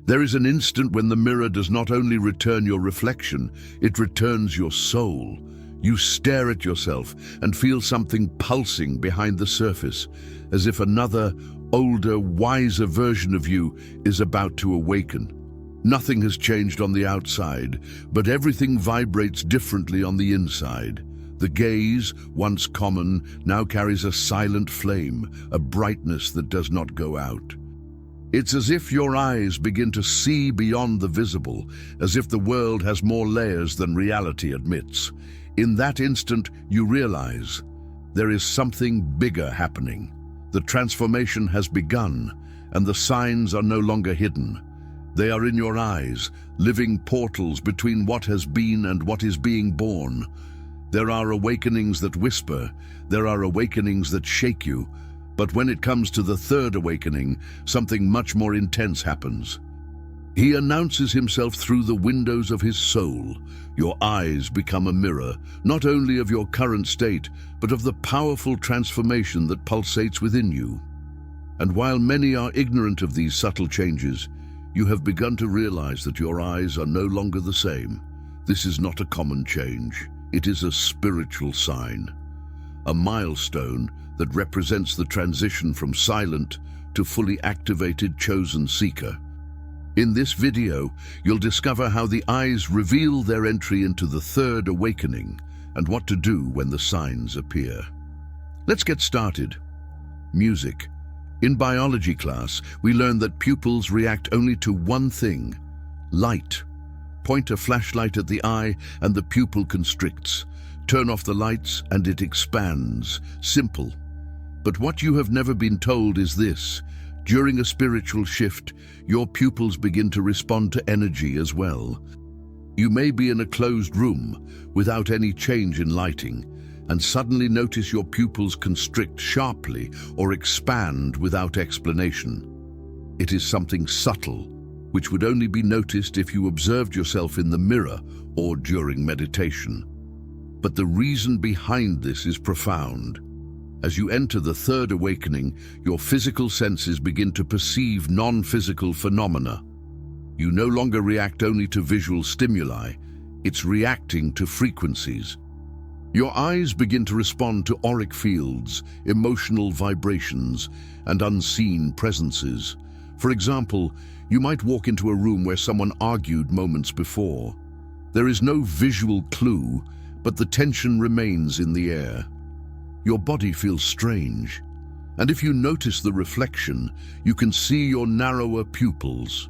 There is an instant when the mirror does not only return your reflection, it returns your soul. You stare at yourself and feel something pulsing behind the surface, as if another, older, wiser version of you is about to awaken. Nothing has changed on the outside, but everything vibrates differently on the inside. The gaze, once common, now carries a silent flame, a brightness that does not go out. It's as if your eyes begin to see beyond the visible, as if the world has more layers than reality admits. In that instant, you realize there is something bigger happening. The transformation has begun, and the signs are no longer hidden. They are in your eyes, living portals between what has been and what is being born. There are awakenings that whisper, there are awakenings that shake you, but when it comes to the third awakening, something much more intense happens. He announces himself through the windows of his soul. Your eyes become a mirror, not only of your current state, but of the powerful transformation that pulsates within you. And while many are ignorant of these subtle changes, you have begun to realize that your eyes are no longer the same. This is not a common change. It is a spiritual sign, a milestone that represents the transition from silent to fully activated chosen seeker. In this video, you'll discover how the eyes reveal their entry into the third awakening and what to do when the signs appear. Let's get started. Music. In biology class, we learn that pupils react only to one thing: light. Point a flashlight at the eye and the pupil constricts. Turn off the lights and it expands. Simple. But what you have never been told is this: during a spiritual shift, your pupils begin to respond to energy as well. You may be in a closed room without any change in lighting, and suddenly notice your pupils constrict sharply or expand without explanation. It is something subtle, which would only be noticed if you observed yourself in the mirror or during meditation. But the reason behind this is profound. As you enter the third awakening, your physical senses begin to perceive non-physical phenomena. You no longer react only to visual stimuli, it's reacting to frequencies. Your eyes begin to respond to auric fields, emotional vibrations, and unseen presences. For example, you might walk into a room where someone argued moments before. There is no visual clue, but the tension remains in the air. Your body feels strange, and if you notice the reflection, you can see your narrower pupils.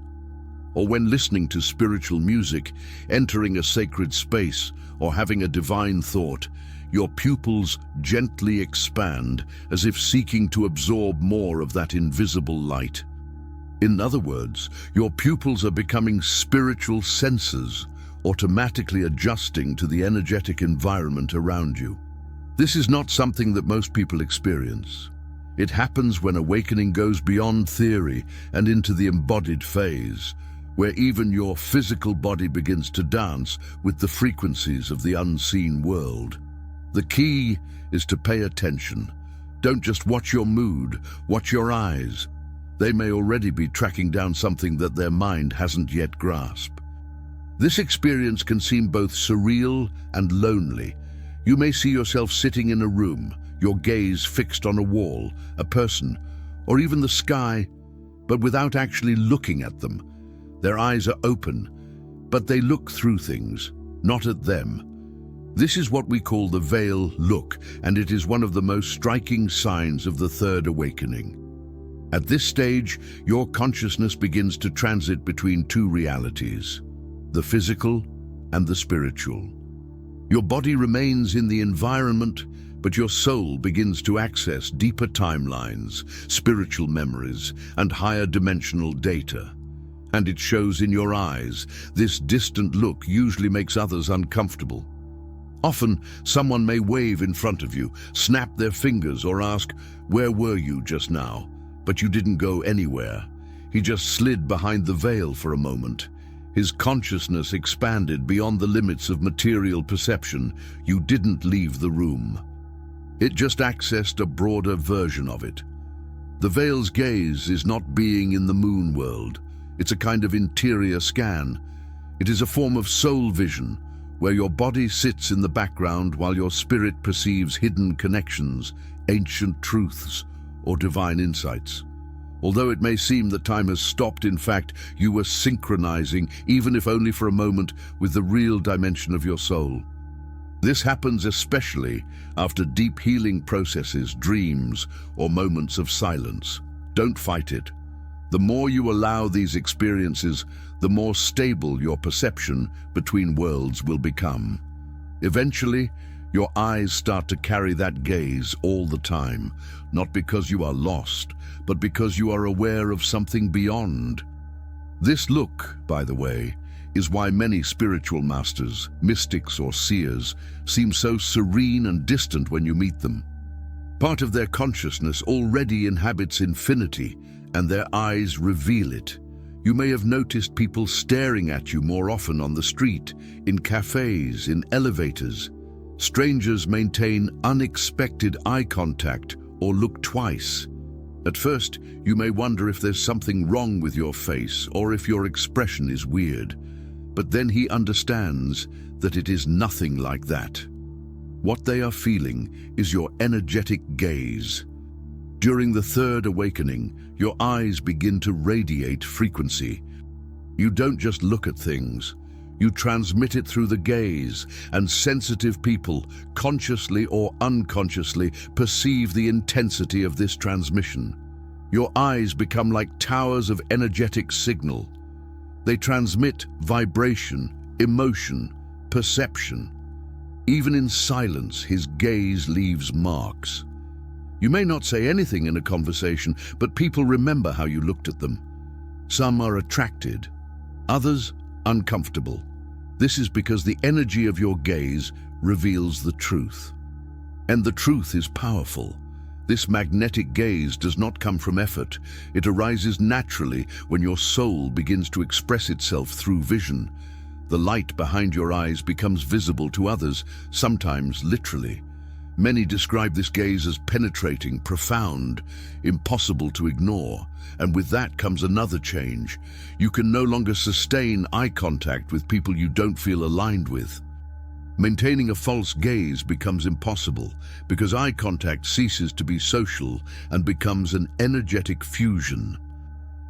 Or when listening to spiritual music, entering a sacred space, or having a divine thought, your pupils gently expand as if seeking to absorb more of that invisible light. In other words, your pupils are becoming spiritual sensors, automatically adjusting to the energetic environment around you. This is not something that most people experience. It happens when awakening goes beyond theory and into the embodied phase, where even your physical body begins to dance with the frequencies of the unseen world. The key is to pay attention. Don't just watch your mood, watch your eyes. They may already be tracking down something that their mind hasn't yet grasped. This experience can seem both surreal and lonely. You may see yourself sitting in a room, your gaze fixed on a wall, a person, or even the sky, but without actually looking at them. Their eyes are open, but they look through things, not at them. This is what we call the veil look, and it is one of the most striking signs of the third awakening. At this stage, your consciousness begins to transit between two realities, the physical and the spiritual. Your body remains in the environment, but your soul begins to access deeper timelines, spiritual memories, and higher dimensional data. And it shows in your eyes. This distant look usually makes others uncomfortable. Often, someone may wave in front of you, snap their fingers, or ask, "Where were you just now?" But you didn't go anywhere. He just slid behind the veil for a moment. His consciousness expanded beyond the limits of material perception. You didn't leave the room. It just accessed a broader version of it. The veil's gaze is not being in the moon world. It's a kind of interior scan. It is a form of soul vision, where your body sits in the background while your spirit perceives hidden connections, ancient truths, or divine insights. Although it may seem that time has stopped, in fact, you were synchronizing, even if only for a moment, with the real dimension of your soul. This happens especially after deep healing processes, dreams, or moments of silence. Don't fight it. The more you allow these experiences, the more stable your perception between worlds will become. Eventually, your eyes start to carry that gaze all the time, not because you are lost, but because you are aware of something beyond. This look, by the way, is why many spiritual masters, mystics or seers, seem so serene and distant when you meet them. Part of their consciousness already inhabits infinity, and their eyes reveal it. You may have noticed people staring at you more often on the street, in cafes, in elevators. Strangers maintain unexpected eye contact or look twice. At first, you may wonder if there's something wrong with your face or if your expression is weird. But then he understands that it is nothing like that. What they are feeling is your energetic gaze. During the third awakening, your eyes begin to radiate frequency. You don't just look at things, you transmit it through the gaze, and sensitive people, consciously or unconsciously, perceive the intensity of this transmission. Your eyes become like towers of energetic signal. They transmit vibration, emotion, perception. Even in silence, his gaze leaves marks. You may not say anything in a conversation, but people remember how you looked at them. Some are attracted, others uncomfortable. This is because the energy of your gaze reveals the truth. And the truth is powerful. This magnetic gaze does not come from effort. It arises naturally when your soul begins to express itself through vision. The light behind your eyes becomes visible to others, sometimes literally. Many describe this gaze as penetrating, profound, impossible to ignore. And with that comes another change. You can no longer sustain eye contact with people you don't feel aligned with. Maintaining a false gaze becomes impossible because eye contact ceases to be social and becomes an energetic fusion.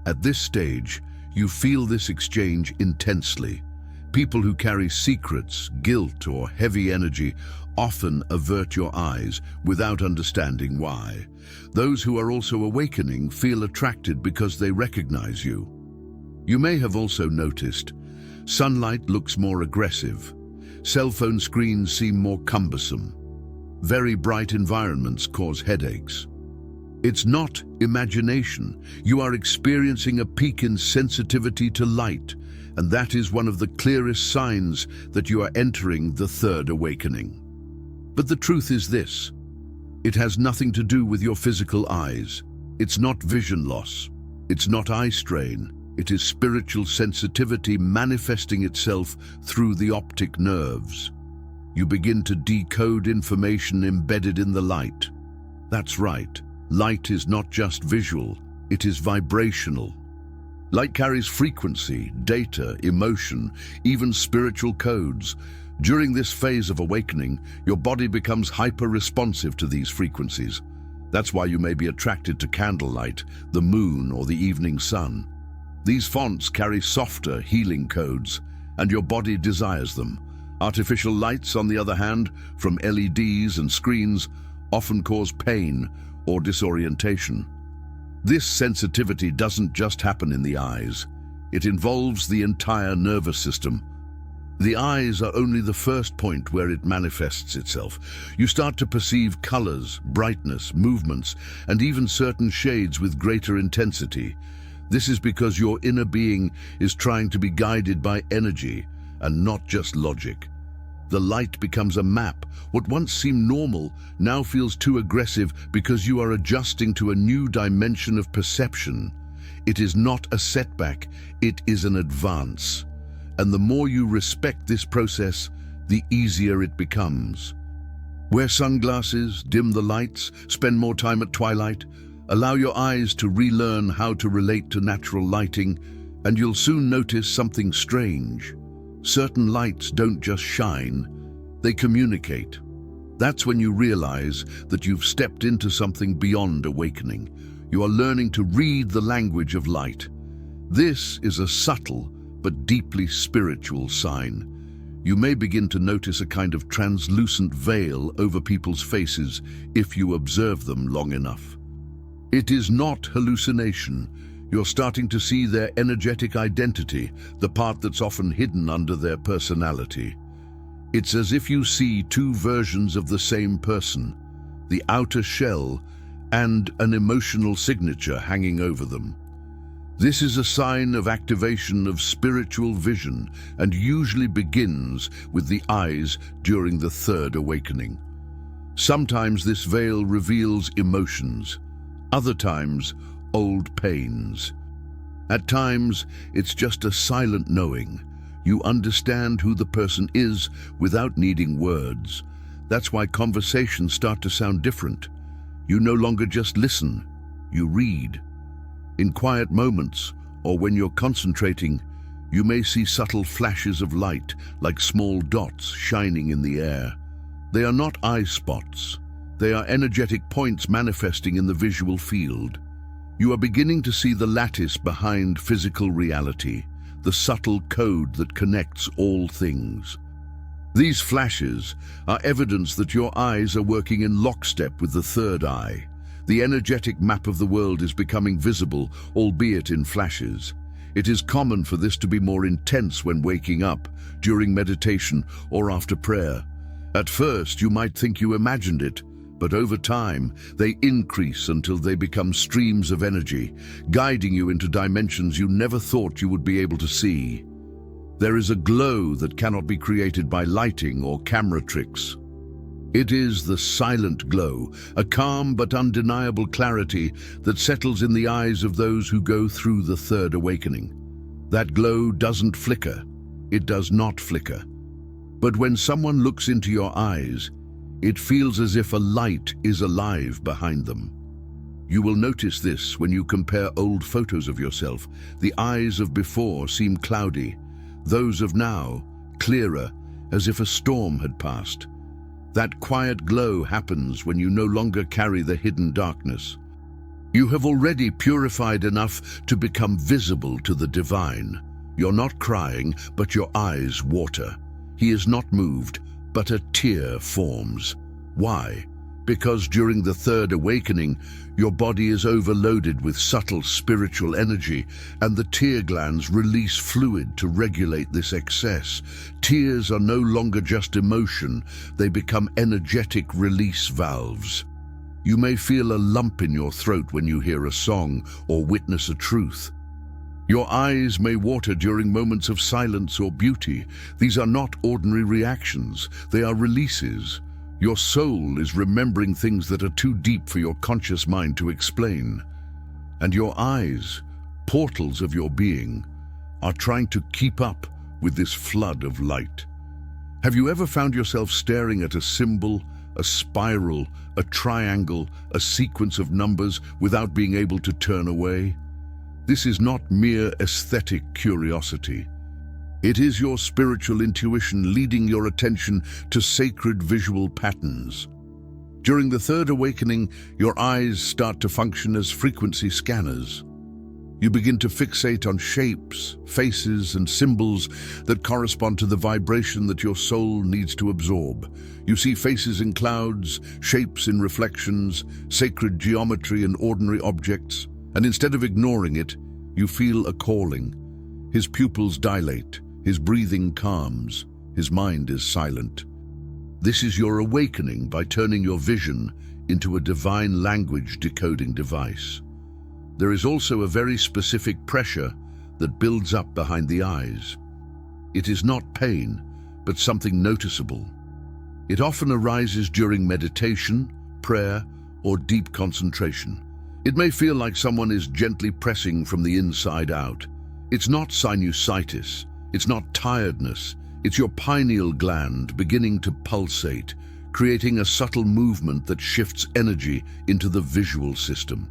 At this stage, you feel this exchange intensely. People who carry secrets, guilt, or heavy energy often avert your eyes without understanding why. Those who are also awakening feel attracted because they recognize you. You may have also noticed sunlight looks more aggressive. Cell phone screens seem more cumbersome. Very bright environments cause headaches. It's not imagination. You are experiencing a peak in sensitivity to light, and that is one of the clearest signs that you are entering the third awakening. But the truth is this: it has nothing to do with your physical eyes. It's not vision loss. It's not eye strain. It is spiritual sensitivity manifesting itself through the optic nerves. You begin to decode information embedded in the light. That's right. Light is not just visual, it is vibrational. Light carries frequency, data, emotion, even spiritual codes. During this phase of awakening, your body becomes hyper-responsive to these frequencies. That's why you may be attracted to candlelight, the moon, or the evening sun. These fonts carry softer, healing codes, and your body desires them. Artificial lights, on the other hand, from LEDs and screens, often cause pain or disorientation. This sensitivity doesn't just happen in the eyes. It involves the entire nervous system. The eyes are only the first point where it manifests itself. You start to perceive colors, brightness, movements, and even certain shades with greater intensity. This is because your inner being is trying to be guided by energy and not just logic. The light becomes a map. What once seemed normal now feels too aggressive because you are adjusting to a new dimension of perception. It is not a setback, it is an advance. And the more you respect this process, the easier it becomes. Wear sunglasses, dim the lights, spend more time at twilight. Allow your eyes to relearn how to relate to natural lighting, And you'll soon notice something strange. Certain lights don't just shine, they communicate. That's when you realize that you've stepped into something beyond awakening. You are learning to read the language of light. This is a subtle but deeply spiritual sign. You may begin to notice a kind of translucent veil over people's faces if you observe them long enough. It is not hallucination. You're starting to see their energetic identity, the part that's often hidden under their personality. It's as if you see two versions of the same person, the outer shell and an emotional signature hanging over them. This is a sign of activation of spiritual vision and usually begins with the eyes during the third awakening. Sometimes this veil reveals emotions, other times old pains. At times, it's just a silent knowing. You understand who the person is without needing words. That's why conversations start to sound different. You no longer just listen, you read. In quiet moments, or when you're concentrating, you may see subtle flashes of light, like small dots shining in the air. They are not eye spots. They are energetic points manifesting in the visual field. You are beginning to see the lattice behind physical reality, the subtle code that connects all things. These flashes are evidence that your eyes are working in lockstep with the third eye. The energetic map of the world is becoming visible, albeit in flashes. It is common for this to be more intense when waking up, during meditation, or after prayer. At first, you might think you imagined it, but over time, they increase until they become streams of energy, guiding you into dimensions you never thought you would be able to see. There is a glow that cannot be created by lighting or camera tricks. It is the silent glow, a calm but undeniable clarity that settles in the eyes of those who go through the third awakening. That glow doesn't flicker. It does not flicker. But when someone looks into your eyes, it feels as if a light is alive behind them. You will notice this when you compare old photos of yourself. The eyes of before seem cloudy, those of now clearer, as if a storm had passed. That quiet glow happens when you no longer carry the hidden darkness. You have already purified enough to become visible to the divine. You're not crying, but your eyes water. He is not moved, but a tear forms. Why? Because during the third awakening, your body is overloaded with subtle spiritual energy, and the tear glands release fluid to regulate this excess. Tears are no longer just emotion, they become energetic release valves. You may feel a lump in your throat when you hear a song or witness a truth. Your eyes may water during moments of silence or beauty. These are not ordinary reactions, they are releases. Your soul is remembering things that are too deep for your conscious mind to explain. And your eyes, portals of your being, are trying to keep up with this flood of light. Have you ever found yourself staring at a symbol, a spiral, a triangle, a sequence of numbers without being able to turn away? This is not mere aesthetic curiosity. It is your spiritual intuition leading your attention to sacred visual patterns. During the third awakening, your eyes start to function as frequency scanners. You begin to fixate on shapes, faces, and symbols that correspond to the vibration that your soul needs to absorb. You see faces in clouds, shapes in reflections, sacred geometry in ordinary objects, and instead of ignoring it, you feel a calling. His pupils dilate, his breathing calms, his mind is silent. This is your awakening by turning your vision into a divine language decoding device. There is also a very specific pressure that builds up behind the eyes. It is not pain, but something noticeable. It often arises during meditation, prayer, or deep concentration. It may feel like someone is gently pressing from the inside out. It's not sinusitis, it's not tiredness, it's your pineal gland beginning to pulsate, creating a subtle movement that shifts energy into the visual system.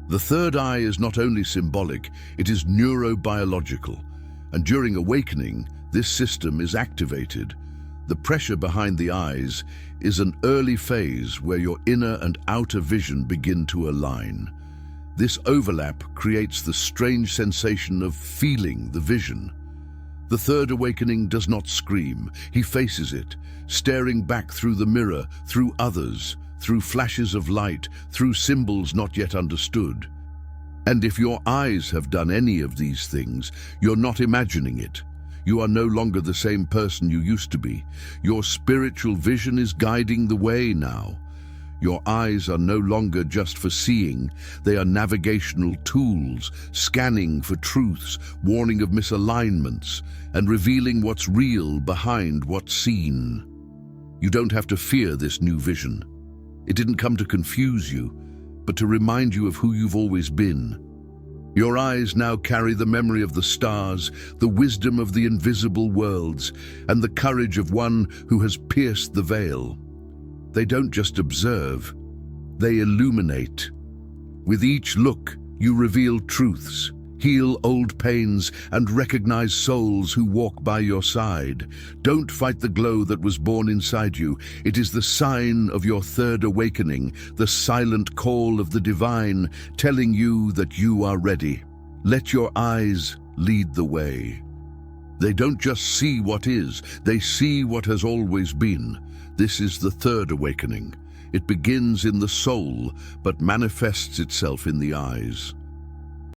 The third eye is not only symbolic, it is neurobiological, and during awakening, this system is activated. The pressure behind the eyes is an early phase where your inner and outer vision begin to align. This overlap creates the strange sensation of feeling the vision. The third awakening does not scream. He faces it, staring back through the mirror, through others, through flashes of light, through symbols not yet understood. And if your eyes have done any of these things, you're not imagining it. You are no longer the same person you used to be. Your spiritual vision is guiding the way now. Your eyes are no longer just for seeing, they are navigational tools, scanning for truths, warning of misalignments, and revealing what's real behind what's seen. You don't have to fear this new vision. It didn't come to confuse you, but to remind you of who you've always been. Your eyes now carry the memory of the stars, the wisdom of the invisible worlds, and the courage of one who has pierced the veil. They don't just observe, they illuminate. With each look, you reveal truths, heal old pains, and recognize souls who walk by your side. Don't fight the glow that was born inside you. It is the sign of your third awakening, the silent call of the divine, telling you that you are ready. Let your eyes lead the way. They don't just see what is, they see what has always been. This is the third awakening. It begins in the soul, but manifests itself in the eyes.